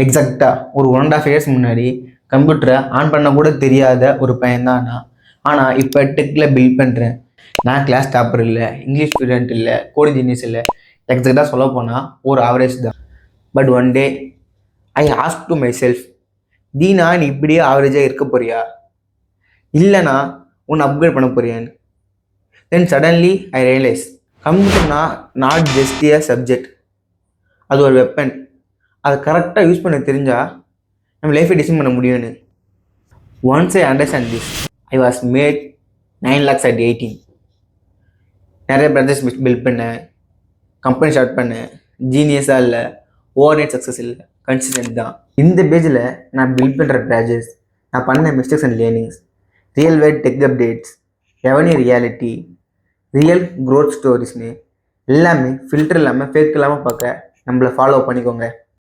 எக்ஸாக்டாக ஒரு 1.5 இயர்ஸ் முன்னாடி கம்ப்யூட்டரை ஆன் பண்ண கூட தெரியாத ஒரு பையன்தான் நான். ஆனால் இப்போ டெக்கில் பில்ட் பண்ணுறேன். நான் கிளாஸ் டாப்பர் இல்லை, இங்கிலீஷ் ஸ்டூடெண்ட் இல்லை, கோடிங் ஜீனியஸ் இல்லை. எக்ஸாக்டாக சொல்ல போனால் ஒரு ஆவரேஜ் தான். But one day I ask to myself, Deena நீ இப்படியே ஆவரேஜாக இருக்க போறியா, இல்லைனா உன்னை அப்கிரேட் பண்ண போறியான்னு. தென் சடன்லி ஐ ரியலைஸ் கம்ப்யூட்டர்னா நாட் ஜஸ்ட் ஏ சப்ஜெக்ட், அது ஒரு வெப்பன். அதை கரெக்டாக யூஸ் பண்ண தெரிஞ்சால் நம்ம லைஃப்பை டிசைன் பண்ண முடியும்னு. Once I understand this, I was made 9 lakhs at 18. நிறைய ப்ராஜெக்ட்ஸ் பில்ட் பண்ணேன், கம்பெனி ஸ்டார்ட் பண்ணேன். ஜீனியஸாக இல்லை, ஓவர் நைட் சக்ஸஸ் இல்லை, கன்சிஸ்டன்ட் தான். இந்த பேஜில் நான் பில்ட் பண்ணுற ப்ராஜெக்ட்ஸ், நான் பண்ண mistakes and learnings, real world tech updates, revenue reality, real growth ஸ்டோரிஸ்னு எல்லாமே ஃபில்டர் இல்லாமல் ஃபேக் இல்லாமல் பார்க்க நம்மளை ஃபாலோ பண்ணிக்கோங்க.